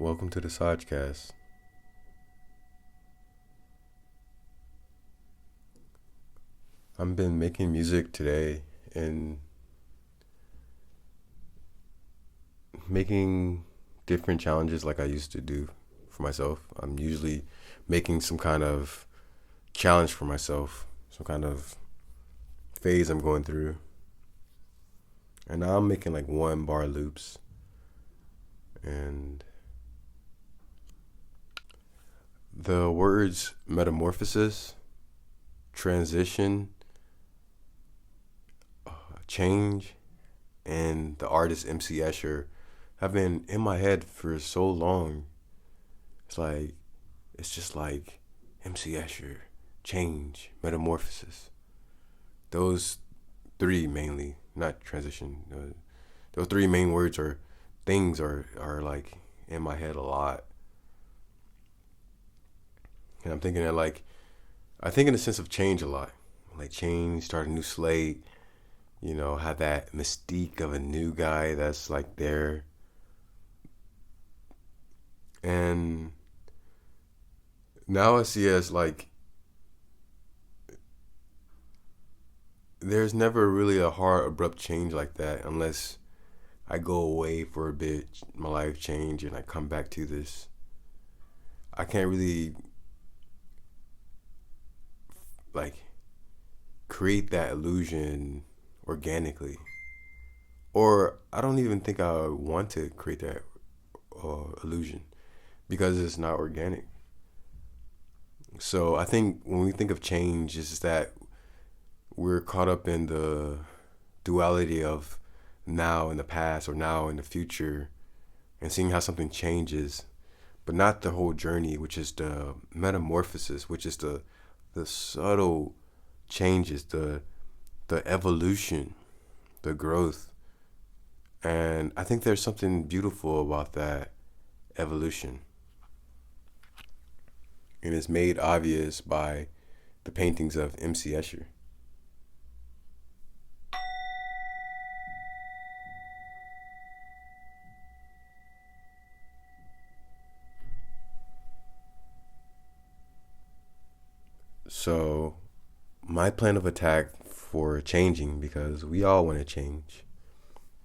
Welcome to the Sajcast. I've been making music today and making different challenges like I used to do for myself. I'm usually making some kind of challenge for myself, some kind of phase I'm going through. And now I'm making like 1 bar loops. And the words metamorphosis, transition, change, and the artist MC Escher have been in my head for so long. It's just like MC Escher, change, metamorphosis. Those three mainly, not transition. Those three main words or things are like in my head a lot. And I'm thinking that I think in the sense of change a lot. Like change, start a new slate, have that mystique of a new guy that's like there. And now I see it as like there's never really a hard, abrupt change like that unless I go away for a bit, my life change, and I come back to this. I can't really like create that illusion organically. Or I don't even think I want to create that illusion because it's not organic. So I think when we think of change, it's just that we're caught up in the duality of now in the past or now in the future and seeing how something changes, but not the whole journey, which is the metamorphosis, which is the subtle changes, the evolution, the growth. And I think there's something beautiful about that evolution. And it's made obvious by the paintings of MC Escher. So, my plan of attack for changing, because we all want to change,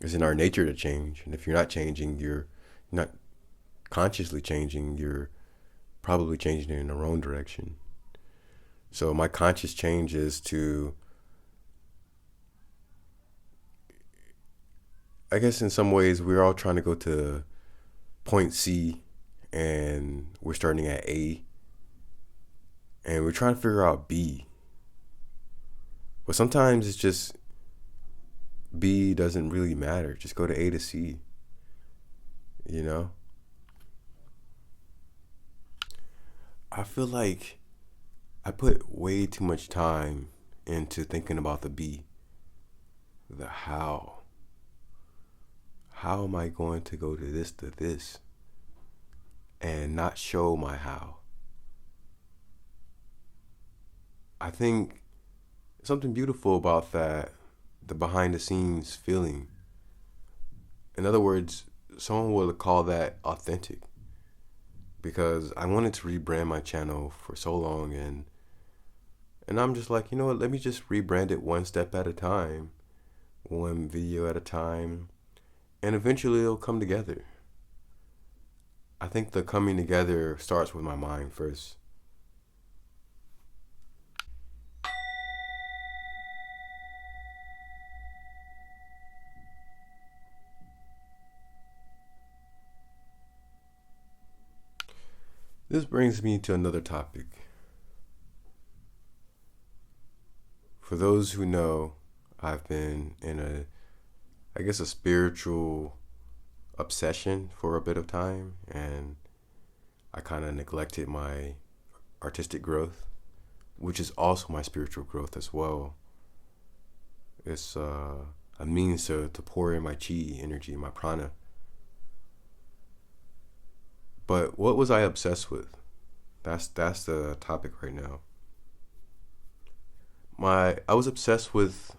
it's in our nature to change. And if you're not changing, you're not consciously changing, you're probably changing it in the wrong direction. So my conscious change is to, I guess in some ways, we're all trying to go to point C and we're starting at A and we're trying to figure out B. But sometimes it's just B doesn't really matter. Just go to A to C, you know? I feel like I put way too much time into thinking about the B, the how. How am I going to go to this and not show my how? I think something beautiful about that, the behind the scenes feeling. In other words, someone would call that authentic because I wanted to rebrand my channel for so long and I'm just like, you know what, let me just rebrand it one step at a time, one video at a time, and eventually it'll come together. I think the coming together starts with my mind first. This brings me to another topic. For those who know, I've been in a spiritual obsession for a bit of time, and I kind of neglected my artistic growth, which is also my spiritual growth as well. It's a means to pour in my chi energy, my prana. But what was I obsessed with? That's the topic right now. I was obsessed with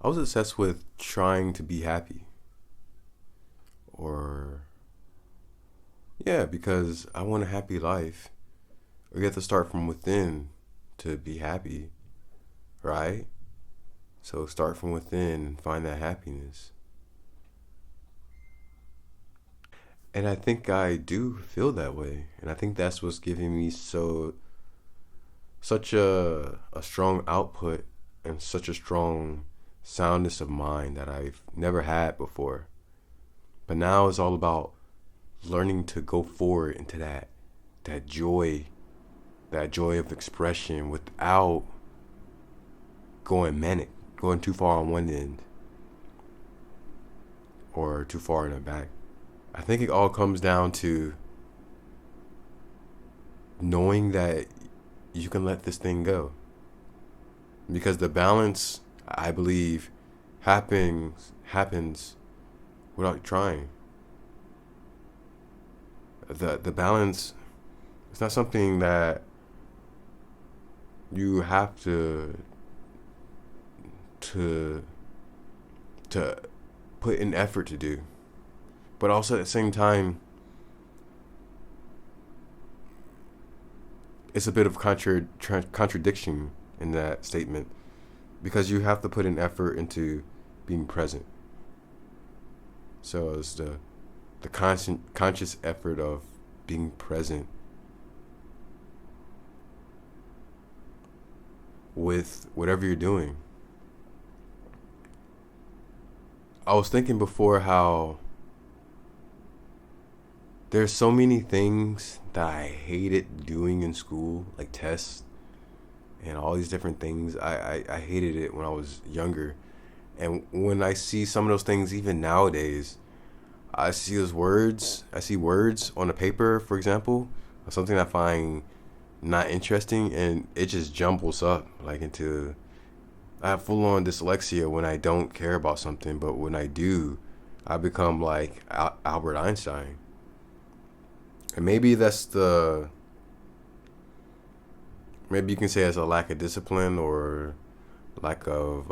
I was obsessed with trying to be happy. Or, yeah, because I want a happy life. Or you have to start from within to be happy, right? So start from within and find that happiness. And I think I do feel that way. And I think that's what's giving me such a strong output and such a strong soundness of mind that I've never had before. But now it's all about learning to go forward into that joy, that joy of expression without going manic, going too far on one end or too far in the back. I think it all comes down to knowing that you can let this thing go. Because the balance, I believe, happens without trying. The balance, it's not something that you have to to put in effort to do. But also at the same time, it's a bit of contradiction in that statement, because you have to put an effort into being present. So it's the conscious effort of being present with whatever you're doing. I was thinking before how there's so many things that I hated doing in school, like tests and all these different things. I hated it when I was younger. And when I see some of those things, even nowadays, I see words on a paper, for example, or something I find not interesting, and it just jumbles up like into. I have full on dyslexia when I don't care about something, but when I do, I become like Albert Einstein. And maybe maybe you can say it's a lack of discipline or lack of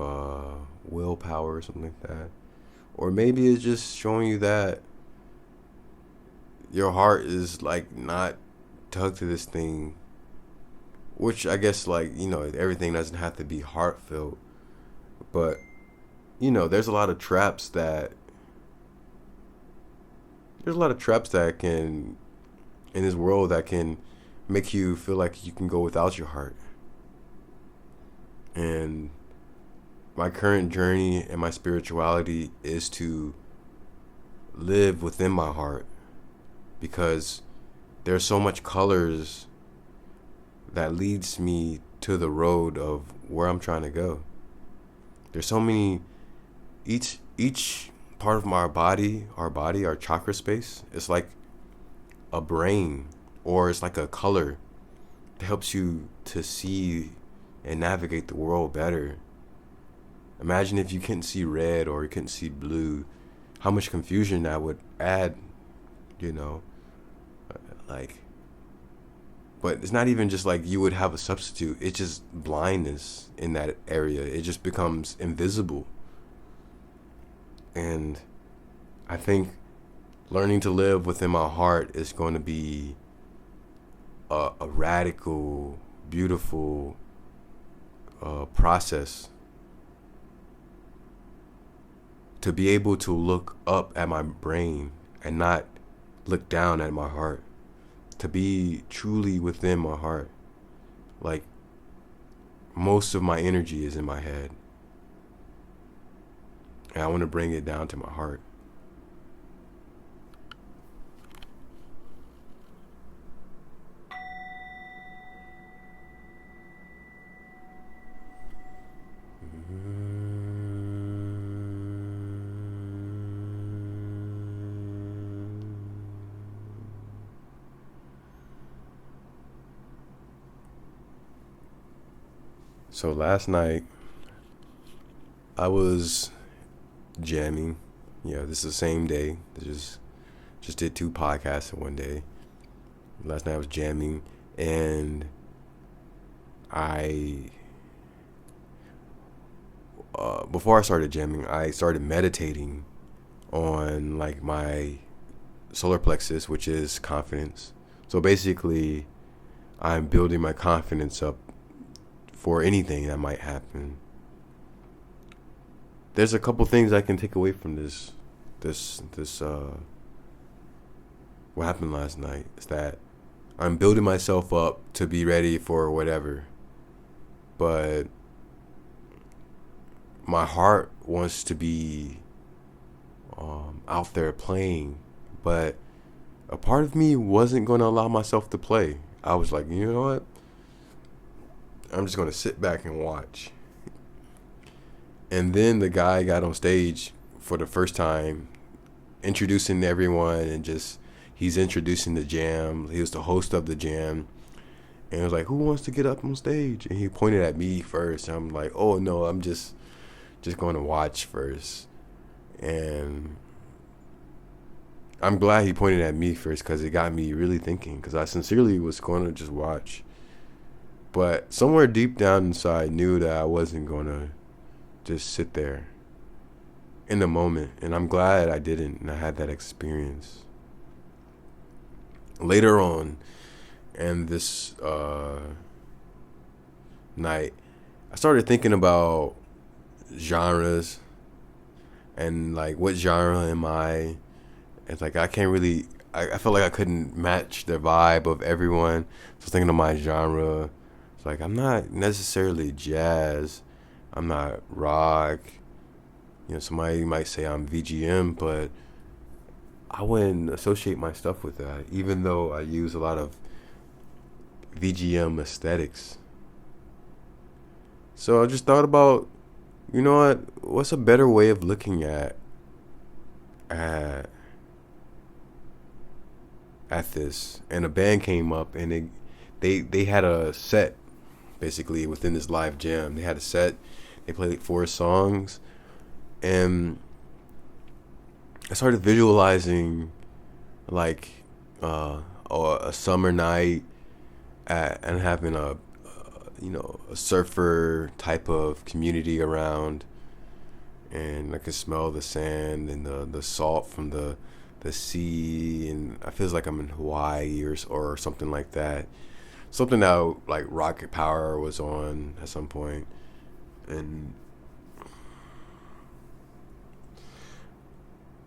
willpower or something like that. Or maybe it's just showing you that your heart is like not tugged to this thing, which I guess, like, everything doesn't have to be heartfelt, but there's a lot of traps that can in this world that can make you feel like you can go without your heart. And my current journey and my spirituality is to live within my heart, because there's so much colors that leads me to the road of where I'm trying to go. There's so many, each part of our body, our chakra space, it's like a brain, or it's like a color that helps you to see and navigate the world better. Imagine if you couldn't see red or you couldn't see blue, how much confusion that would add, like. But it's not even just like you would have a substitute. It's just blindness in that area. It just becomes invisible. And I think learning to live within my heart is going to be a radical, beautiful process. To be able to look up at my brain and not look down at my heart. To be truly within my heart. Like, most of my energy is in my head. And I want to bring it down to my heart. So last night, I was jamming. This is the same day. Just did 2 podcasts in one day. Last night I was jamming, and before I started jamming, I started meditating on like my solar plexus, which is confidence. So basically, I'm building my confidence up for anything that might happen. There's a couple things I can take away from this what happened last night. Is that I'm building myself up to be ready for whatever, but my heart wants to be out there playing, but a part of me wasn't going to allow myself to play. I was like, you know what? I'm just going to sit back and watch. And then the guy got on stage for the first time, introducing everyone, and just he's introducing the jam. He was the host of the jam. And he was like, who wants to get up on stage? And he pointed at me first. I'm like, oh no, I'm just going to watch first. And I'm glad he pointed at me first, because it got me really thinking, because I sincerely was going to just watch. But somewhere deep down inside knew that I wasn't going to just sit there in the moment. And I'm glad I didn't, and I had that experience. Later on, and this night, I started thinking about genres and like, what genre am I? It's like I can't really. I felt like I couldn't match the vibe of everyone. So I was thinking of my genre. It's like I'm not necessarily jazz. I'm not rock. You know, somebody might say I'm VGM, but I wouldn't associate my stuff with that, even though I use a lot of VGM aesthetics. So I just thought about, you know what? What's a better way of looking at this? And a band came up, and they had a set basically within this live jam. They had a set. They played 4 songs, and I started visualizing like a summer night and having a a surfer type of community around, and I could smell the sand and the salt from the sea, and I feels like I'm in Hawaii or something like that. Something that like Rocket Power was on at some point, and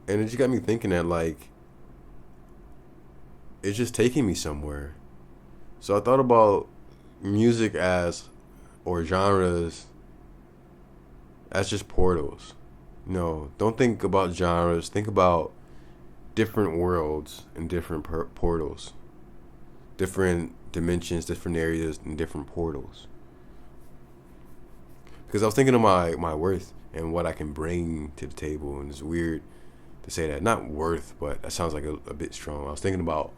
it just got me thinking that like it's just taking me somewhere. So I thought about music or genres as just portals. No, don't think about genres. Think about different worlds and different portals, different dimensions, different areas, and different portals. Because I was thinking of my worth and what I can bring to the table, and it's weird to say that. Not worth, but that sounds like a bit strong. I was thinking about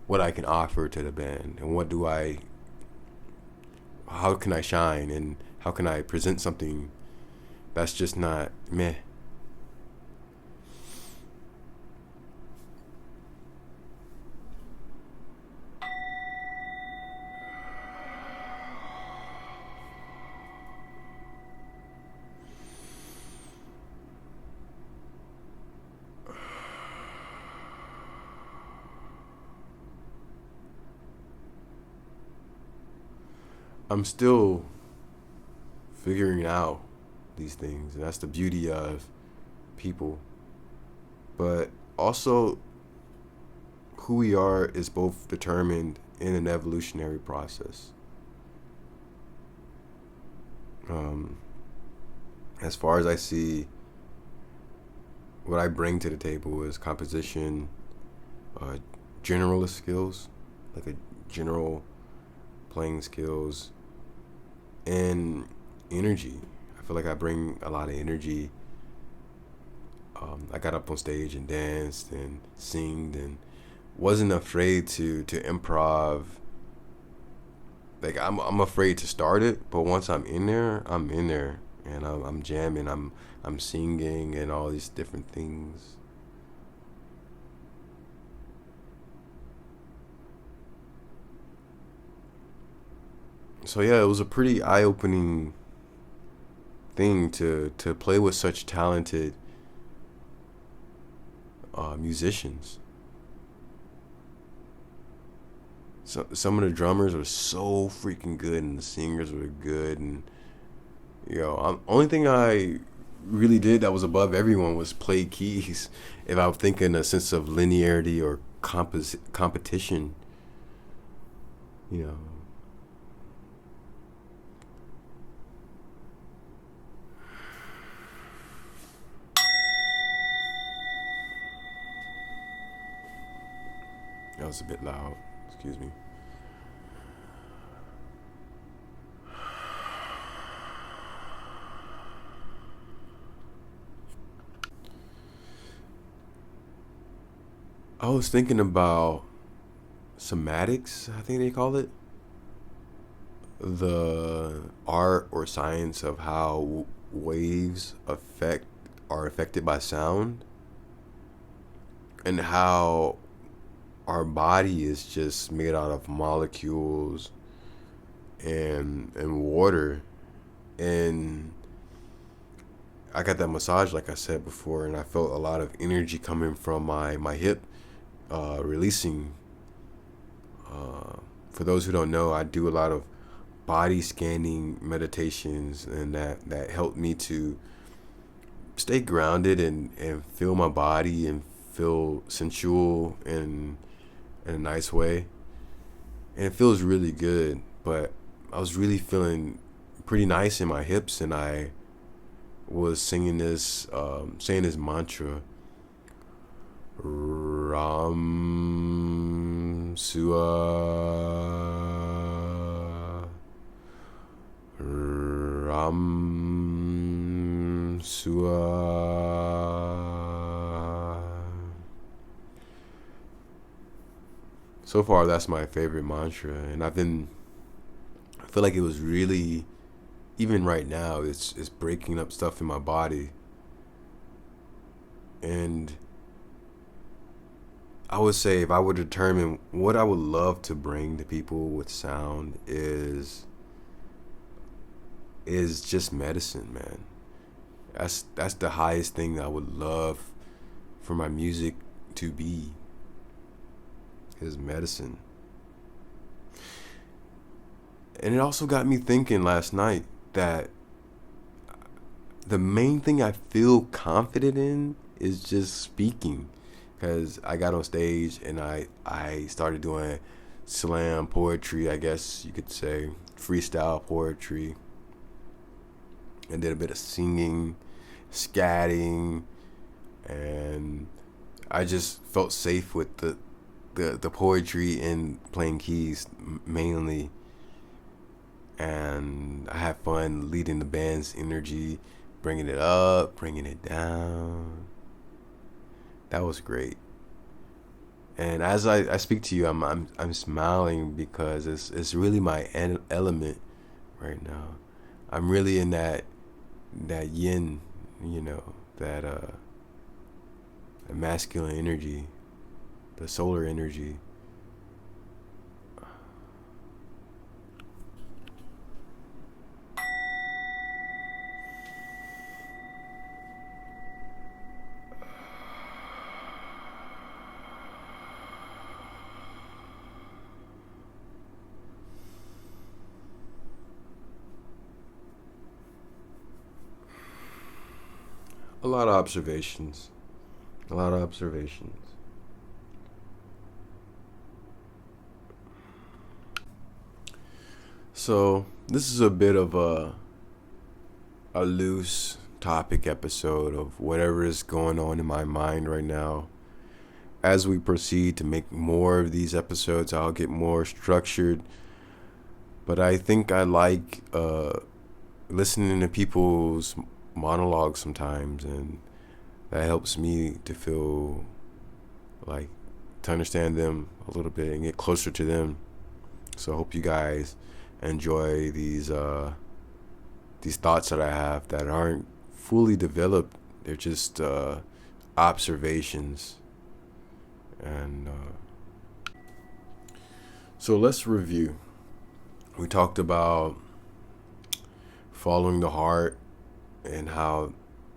what I can offer to the band, and how can I shine, and how can I present something that's just not meh. I'm still figuring out these things, and that's the beauty of people. But also, who we are is both determined in an evolutionary process. Um, as far as I see, what I bring to the table is composition, uh, generalist skills, like a general playing skills, and energy. I feel like I bring a lot of energy. I got up on stage and danced and singed and wasn't afraid to improv. Like I'm afraid to start it, but once I'm in there, and I'm jamming, I'm singing and all these different things. So yeah, it was a pretty eye-opening thing to play with such talented musicians. So some of the drummers were so freaking good, and the singers were good, and only thing I really did that was above everyone was play keys. If I was thinking a sense of linearity or competition, you know. That was a bit loud. Excuse me. I was thinking about somatics, I think they call it. The art or science of how waves are affected by sound, and how our body is just made out of molecules and water. And I got that massage, like I said before, and I felt a lot of energy coming from my hip, releasing. For those who don't know, I do a lot of body scanning meditations, and that helped me to stay grounded and feel my body and feel sensual in a nice way. And it feels really good. But I was really feeling pretty nice in my hips, and I was singing this, saying this mantra, Ram Sua, Ram Sua. So far, that's my favorite mantra, and I feel like it was really, even right now, it's breaking up stuff in my body. And I would say, if I would determine what I would love to bring to people with sound, is just medicine, man. That's the highest thing I would love for my music to be, is medicine. And it also got me thinking last night that the main thing I feel confident in is just speaking. Because I got on stage and I started doing slam poetry, I guess you could say, freestyle poetry. And did a bit of singing, scatting, and I just felt safe with the poetry and playing keys mainly. And I had fun leading the band's energy, bringing it up, bringing it down. That was great. And as I speak to you, I'm smiling because it's really my element right now. I'm really in that yin, that masculine energy, the solar energy. A lot of observations. A lot of observations. So this is a bit of a loose topic episode of whatever is going on in my mind right now. As we proceed to make more of these episodes, I'll get more structured. But I think I like listening to people's monologues sometimes, and that helps me to feel like, to understand them a little bit and get closer to them. So I hope you guys enjoy these thoughts that I have that aren't fully developed. They're just observations. And so let's review. We talked about following the heart, and how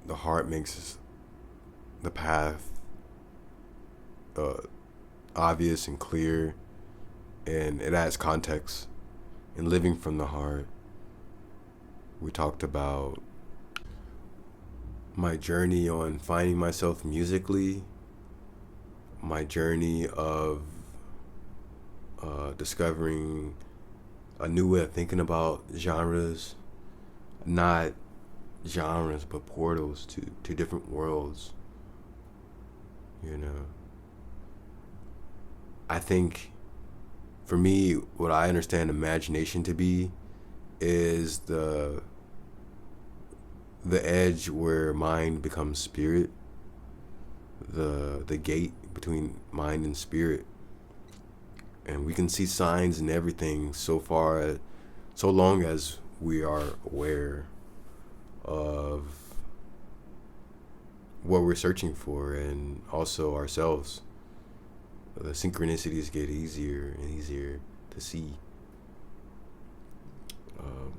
the heart makes the path uh, obvious and clear, and it adds context. And living from the heart, we talked about my journey on finding myself musically, my journey of discovering a new way of thinking about genres, not genres, but portals to different worlds. You know, I think for me, what I understand imagination to be is the edge where mind becomes spirit, the gate between mind and spirit. And we can see signs in everything so long as we are aware of what we're searching for, and also ourselves. The synchronicities get easier and easier to see. Um,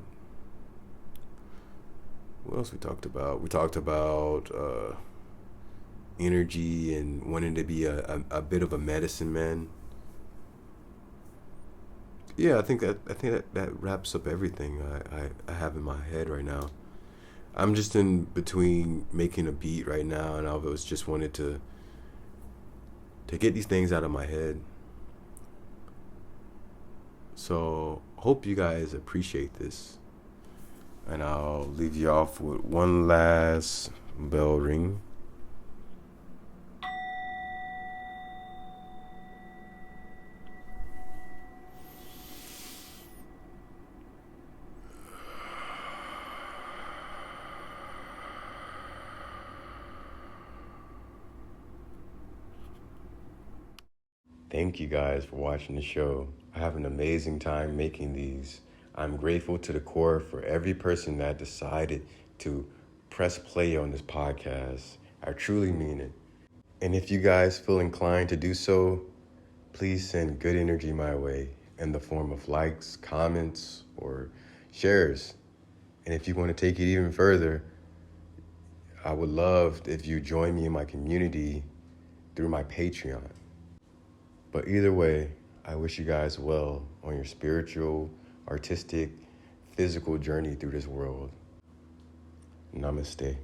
what else we talked about? We talked about energy and wanting to be a bit of a medicine man. Yeah, I think that wraps up everything I have in my head right now. I'm just in between making a beat right now, and I was just wanted to get these things out of my head. So hope you guys appreciate this, and I'll leave you off with one last bell ring. Thank you guys for watching the show. I have an amazing time making these. I'm grateful to the core for every person that decided to press play on this podcast. I truly mean it. And if you guys feel inclined to do so, please send good energy my way in the form of likes, comments, or shares. And if you want to take it even further, I would love if you join me in my community through my Patreon. But either way, I wish you guys well on your spiritual, artistic, physical journey through this world. Namaste.